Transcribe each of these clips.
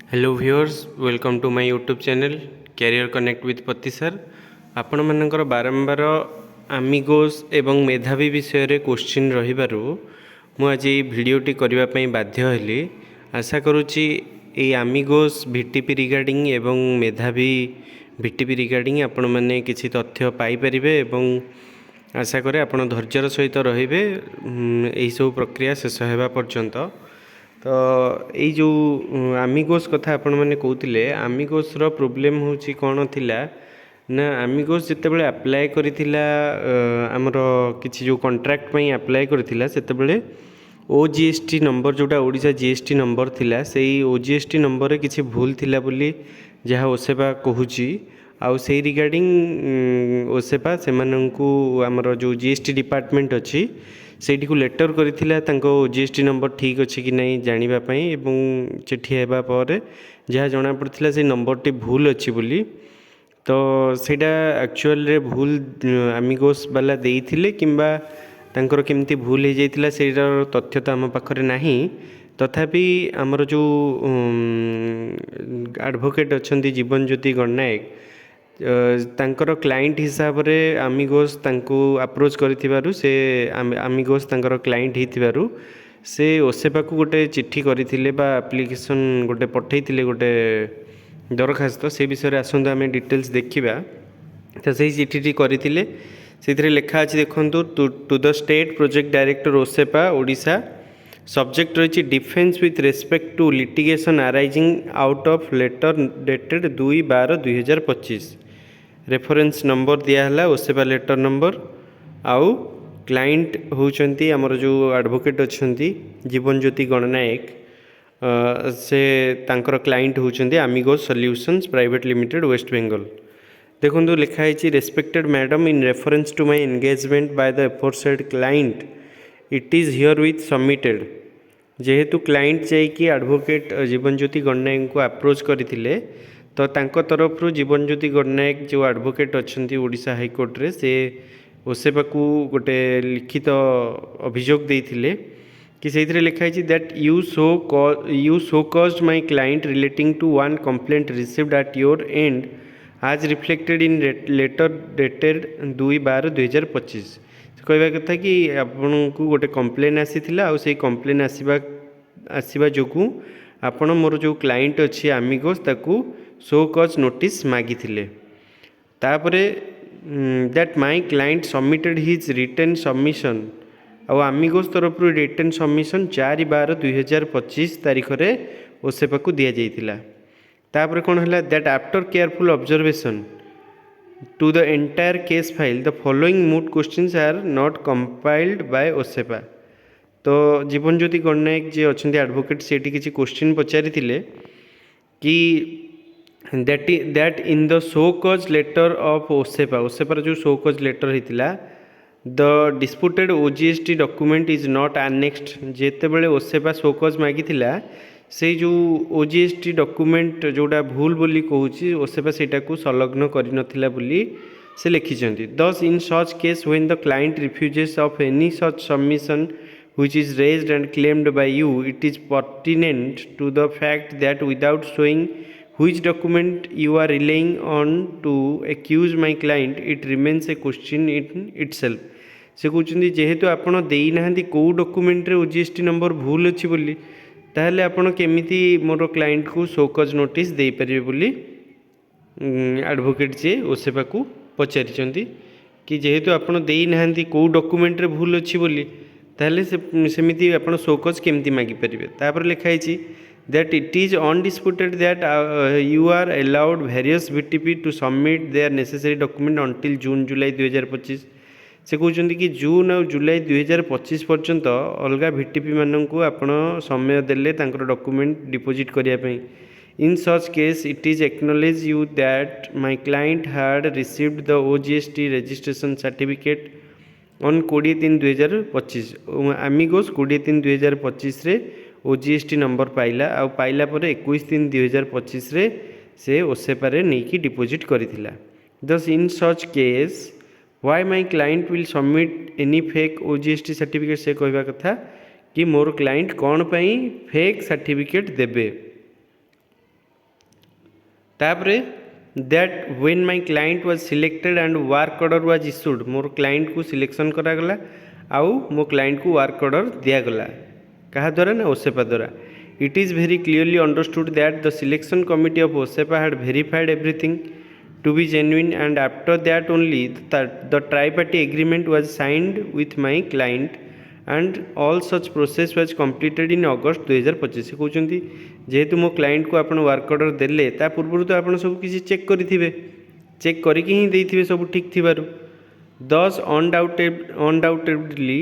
Hello viewers, welcome to my YouTube channel career connect with Pati sir. आपण मानकर बारंबार आमिगोस एवं मेधावी विषय रे क्वेश्चन रहिबारु मु आज ये भिडियोटी करबा पई बाध्य हेली। आशा करूची ए आमिगोस भिटीपी रिगार्डिंग एवं मेधावी भिटीपी रिगार्डिंग आपण माने किछि तथ्य पाई परिबे एवं आशा करे आपण धैर्यर सहित रहिबे एही सब प्रक्रिया शेष हेबा पर्यंत। तो यही जो आमिगोस कथा आपण मैंने कहते आमिगोस प्रोब्लेम होची कौन थिला ना आमिगोस जिते बड़े अप्लाई करिथिला आमर किछि जो कॉन्ट्रैक्ट पई अप्लाई करिथिला सेते बड़े ओजीएसटी नंबर जोटा ओडिशा जीएसटी नंबर थिला सेही ओजीएसटी नंबर रे किछि भूल थिला बोली जहाँ ओसेपा कहूची आउ से रिगार्डिंग ओसेपा से आमर जो जीएसटी डिपार्टमेंट अच्छी सेठी को लेटर करिथिला तांको जीएसटी नंबर ठीक अच्छी कि नहीं जानिबा पई एवं चिट्ठी हेबा पर जहाँ जना पड़थिला से नंबरटी भूल अच्छी बोली। तो सेटा एक्चुअल रे भूल आमिगोस वाला देइथिले किंबा तांकर केमती भूल हो जाइथिला सेटार तथ्य तो आम पाखरे नाही। तथापि आमर जो एडवोकेट अच्छंती जीवन ज्योति गणनायक तांकर क्लाइंट हिसाब रे आमिगोस तांको अप्रोच करिथिबारु से आमिगोस तांकर क्लाइंट हिथिबारु से ओसेपा को गोटे चिट्ठी करिथिले बा एप्लिकेशन गोटे पठैथिले गोटे दरखास्त से विषय रे आसंतु आमे डिटेल्स देखिबा। तो सही चिट्ठी करिथिले सेथिरे लेखा अछि देखंतु to the state project director OSEPA Odisha subject रही defence with respect to litigation arising out of letter dated 2/12/2025 reference number दियाहला ओसेपा लेटर नंबर आउ क्लाइंट होउचंती हमर जो एडवोकेट अच्छंती जीवन ज्योति गणनायक से तांकर क्लाइंट होउचंती Amigos solutions private limited West Bengal. देखो लिखाई respected madam in reference to my engagement by the aforesaid client it is herewith submitted. जेहेतु क्लाइंट जाइकी एडवोकेट जीवन ज्योति गणनायक को अप्रोच करथिले तो तांको तरफ जीवन ज्योति गणनायक जो एडवोकेट अच्छंती ओडिशा हाईकोर्ट रे से ओसेपा को गोटे लिखित अभियोग देइथिले कि सेथिरे लिखाई that you so caused my client relating to one complaint received at your end as reflected in letter dated 2/12/2025। कहवा कथा कि आपन को गोटे कंप्लेन आसी आउ से कंप्लेन आसवा जो आपण मोर जो क्लाइंट अच्छी आमिगोस ताकू सो कज नोटिस मागिथिले। तापरे that my client submitted his return submission आउ आमिगोस तरफ रिटर्न सबमिशन 4/12/2025 तारीख रे ओसेपा को दिया जाइथिला। तापरे कोन हला that after careful observation to the entire case file the following moot questions are not compiled by OSEPA। तो जीवन ज्योति गणनायक जी अच्छा एडवोकेट से किसी क्वेश्चन पचारि कि that in the show cause letter of ओसेपार जो शो कज लेटर होता the disputed OGST document is not annexed. जेते बेले ओसेपा शो कज मागिथिला से जो ओजीएसटी डॉक्यूमेंट जोड़ा भूल बोली कहूँ ओसेपा सेटा को संलग्न करनथिला बोली से लिखिछंती। Thus in such case when the client refuses of any such submission which is raised and claimed by you it is pertinent to the fact that without showing which document you are relying on to accuse my client it remains a question in itself। से कहते जेहेतु आपड़ देना कौ document रे ओजीएसटी number भूल अच्छी बोली ताहले आपण केमिति मोर क्लाइंट को शोकज नोटिस दे परिबे बोली एडवोकेट जे ओसेपा को पचारिचंती कि जेहेतु आपण देना कौ डॉक्यूमेंट रे भूल अच्छी बोली ताहले सेमिति आपण शोकज केमिति मागी परिबे। तापर लिखाई that it is undisputed that you are allowed various VTP to submit their necessary document until June July 2025। से कहते कि जून और जुलाई 2025 पर्यंत अलग वीटीपी मानक आपण समय देले तांकर डॉक्यूमेंट डिपोजिट करने। In such case it is acknowledge you that my client had received the OGST registration certificate on 20/3/2025। Amigos 20/3/2025 रे ओजीएसटी नंबर पाइला आउ पाइला पर 21/3/2025 रे से ओसेपा रे नेकी डिपोजिट करिथिला। Thus in such case why my client will submit any fake OGST certificate से कहवा कथा कि मोर क्लाइंट कौन पाई फेक सर्टिफिकेट देबे। तापरे that when my client was selected and work order was issued more client को सिलेक्शन करागला आउ मो क्लाइंट को वर्क ऑर्डर दिगला क्या द्वारा ना ओसेपा द्वारा it is very clearly understood that the selection committee of OSEPA had verified everything to be genuine and after that only the tri-party agreement was signed with my client and all such process was completed in August 2025 कहते जेहेतु मो client को आपण work order देले ता पूर्व तो आप सब किसी चेक करेंगे चेक करके ही देथिबे सब ठीक थिबारु thus undoubtedly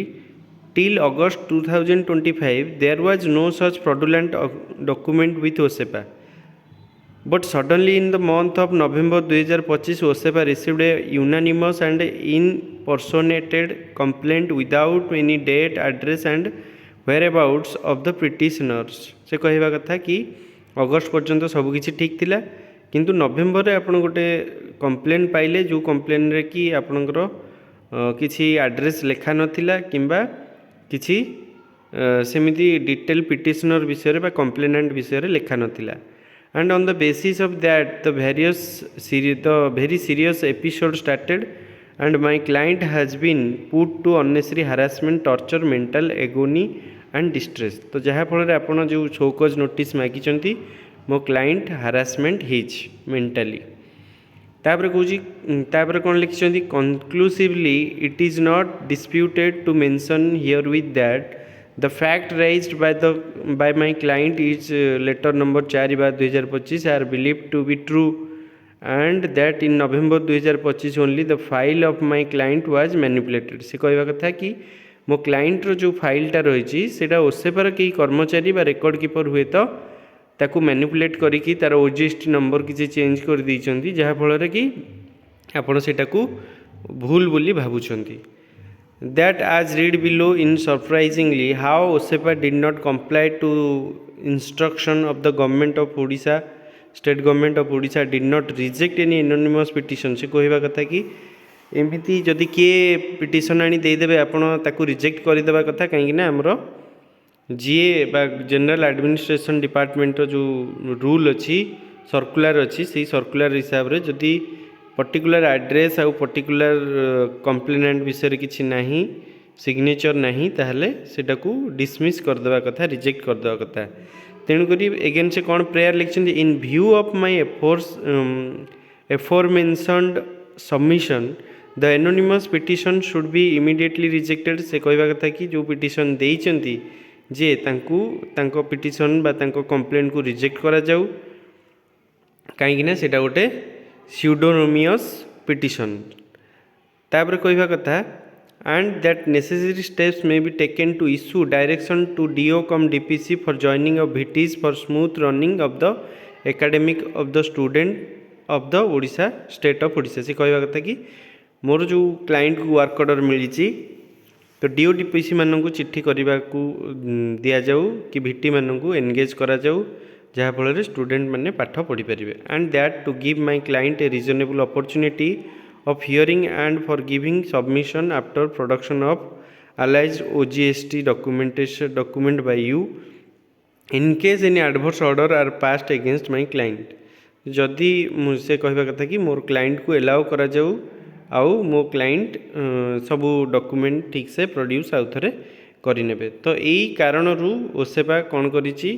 till August 2025 there was no such fraudulent document with OSEPA. But suddenly in the month of November 2025, OSEPA received a unanimous and impersonated complaint without any date, address and whereabouts of the petitioners. से कहवा कथा कि अगस्त पर्यंत सबकि ठीक थिला किंतु नवेम्बर आपन गोटे कंप्लेन पाइले जो कंप्लेन रे कि आपनकर किछि एड्रेस लेखा नथिला किंबा किछि सेमिति डिटेल पिटिशनर विषय बा कंप्लेनेंट विषय लेखा नथिला and on the basis of that the very serious episode started and my client has been put to unnecessary harassment torture mental agony and distress तो जहाँ फल आपड़ जो शोकज नोटिस मागिंट मो क्लाइंट हारासमेंट हिज मेंटली तापर कहूँ कौन लिखिं conclusively it is not disputed to mention herewith that The fact raised by my client is letter number 4/2025 are believed to be true and that in November 2025 only the file of my client was manipulated. से कहवा कथा कि मो client रो जो फाइलटा रही सेटा ओसेपार कई कर्मचारी बा रेकर्ड कीपर हुए तो ताकू मैनिपुलेट करिकी तार ओजीएसटी नंबर किसी चेंज कर देइचंती जहा फल कि आपण सेटाकू भूल बोली भाबुचंती. That as read below in surprisingly how OSEPA did not comply to instruction of the government of Odisha state government of Odisha did not reject any anonymous petition से कहवा कथा कि एमती जदि किए पिटिशन आनी देदेवे आपण ताकू रिजेक्ट करदेवा कथा कहीं ना आमर जीए बा जनरल एडमिनिस्ट्रेशन डिपार्टमेंट जो रूल अच्छी सर्कुलर अच्छी से सर्कुलर हिसाब रे जदि पर्टिकुलर एड्रेस आउ पर्टिकुलर कंप्लेनेंट विषय किसी नहीं सिग्नेचर नहीं ताहले सेटा को डिसमिस करदेवा कथा रिजेक्ट करदेवा कथा तेणुक एगेन से कौन प्रेयर लिखिं in view of my aforementioned submission the anonymous petition should be immediately rejected से कहवा कथा कि जो पिटिशन देइचंती जे तांको पिटिशन बा तांको कंप्लेंट को रिजेक्ट करा जाऊ कहीं सेटा गोटे pseudonymous petition तापर कहवा कथा and that necessary steps may be taken to issue direction to DO cum DPC for joining of VTs for smooth running of the academic of the student of the Odisha state of Odisha से कहवा कथा कि मोर जो client को work order मिली तो DO DPC मानन को चिट्ठी करने को दिया जाऊ कि VT मानन को एंगेज करा जाऊ जहाँ फल स्टूडेंट मैंने पाठ पढ़ी पारे and that to give my client a reasonable opportunity of hearing and for giving submission after production of alleged OGST document by you in case any adverse order are passed against my client जदि से कहवा कथा कि मोर client को allow करा जाऊ आउ मो क्लाइंट सबू डॉक्यूमेंट ठीक से प्रोड्यूस आउ थे करें तो यही कारण ओसेपा कौन करिछि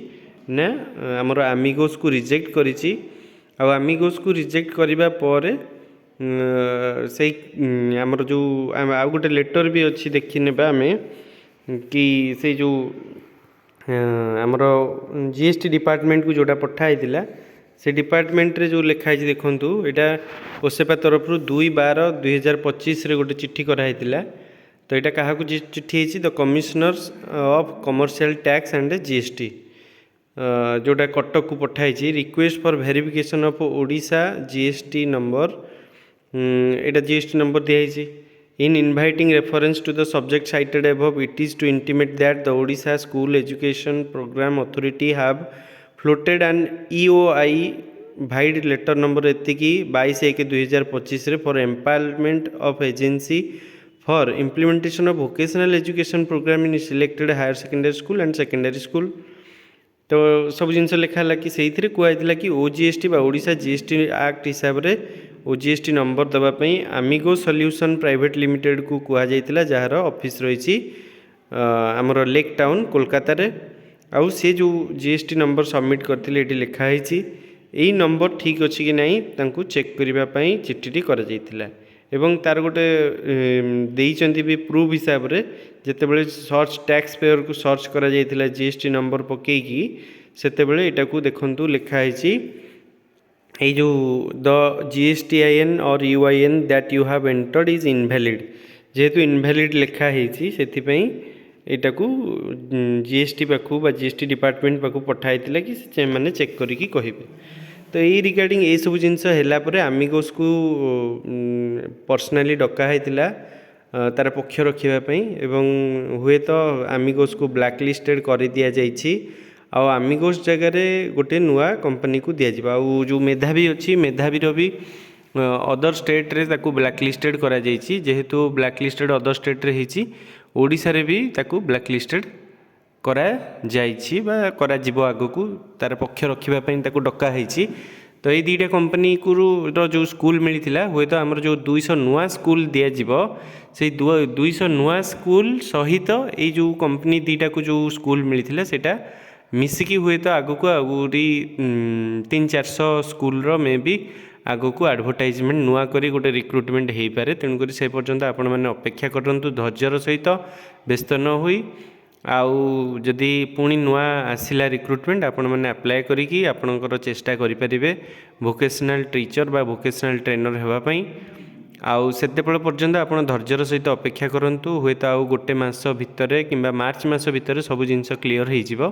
ना आमर आमिगोस को रिजेक्ट करिछि आमिगोस को रिजेक्ट करिबा पर से आमर जो आउ गोटे लेटर भी अच्छी देखी नेबा आमे कि से जो आमर जीएसटी डिपार्टमेंट को जोटा पठाइला से डिपार्टमेंट रे जो लिखाई देखंतु एटा ओसेपा तरफ 2/12/2025 रे गोटे चिट्ठी कराइला तो यहाँ क्या चिट्ठी है the commissioners of commercial tax and GST जोटा कटक को पठाई request for verification of Odisha GST number एटा जीएसटी नंबर दिखाई in inviting reference to the subject cited above it is to intimate that the Odisha school education programme authority have floated an EOI vide letter number एतिकी 22/1/2025 for empowerment of agency for implementation of vocational education programme in selected higher secondary school and secondary school तो सब जिन लिखाला कि से कहला कि ओजीएसटी Odisha GST act हिसाब से ओजीएसटी number देवाई आमिगो सॉल्यूशन प्राइवेट लिमिटेड को कहुला जार ऑफिस रही आमर लेक टाउन कोलकाता रे आउ से जो जीएसटी नंबर सबमिट करते ये लिखाई यही नंबर ठीक अच्छी कि नहीं तांको चेक करने चिट्ठी कर एवं तार गोटे देइचंती भी प्रूफ हिसाब से जितेबाला सर्च टैक्स पेयर को सर्च करा जाइथिला जीएसटी नंबर पकईकी सेतेबेले एटा को देखंतु लिखाई ये जो द GSTIN और UIN that you have entered is invalid जेहेतु इनवैलिड लिखाई से एटा को जीएसटी पाखु बा जीएसटी डिपार्टमेंट पाखु पठाई कि से माने चेक करिकी कहिबे। तो यही रिगार्डिंग ये सब जिनस है आमिगोस को पर्सनाली डका होता तार पक्ष रखापी एवं हुए तो आमिगोस को ब्लैक लिस्टेड कर दि जाइए आमिगोस जगह गोटे नुआ कंपनी को दिज्व आउ जो मेधावी अच्छी मेधावी भी अदर स्टेट रे ताकू ब्लैक लिस्टेड करा जाइए जेहेतु ब्लैक लिस्टेड अदर स्टेट रे ही ओडिशा रे भी ताकू ब्लैक लिस्टेड करा जाइछि बा करा जिवो आगो को तार पक्ष रखिबा पई ताकू डका हैछि। तो ये दुईटा कंपनी को जो स्कूल मिलता हुए तो आमर जो 200 नुआ स्कूल दिज्व से 200 नुआ स्कूल सहित ये जो कंपनी दुईटा को जो स्कूल मिलता सेटा मिसिकी हुए तो आगो को आगुरी 300-400 स्कूल मे भी आगो को एडवर्टाइजमेंट नुआ करी गोटे रिक्रुटमेंट हो पारे तेणुक से पर्यंत आपण मैंने अपेक्षा करूँ धैर्यर सहित व्यस्त न हुई आउ जदि पुणी नुआ आसिला रिक्रुटमेंट आपण मैंने अप्लाई करिकी आपणकर चेष्टा करें वोकेशनल टीचर बा वोकेशनल ट्रेनर होगापी आउ सेतेबेले पर्यंत आपण धैर्यर सहित अपेक्षा करूँ हुए तो आउ गोटे मास भितर कि मार्च मास भितर सब जिनस क्लीयर हो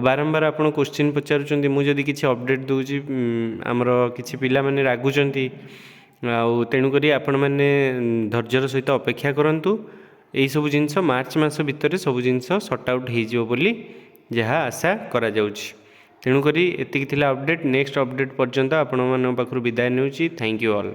बारंबार आप क्वेश्चन पचारुंट मुझे किसी अपडेट दूसरी आमर किसी पिला माने रागुंट आउ तेणुक आपण मैंने धैर्यर सहित अपेक्षा करूँ यही सब जिनस मार्च मास भितर सब जिनस सॉर्ट आउट हो बोली जहाँ आशा करा जाउछि। तेणुक एतिक थिला अपडेट नेक्स्ट अपडेट पर्यंत आपण मान पाखरु विदाय नेउछि। Thank you all.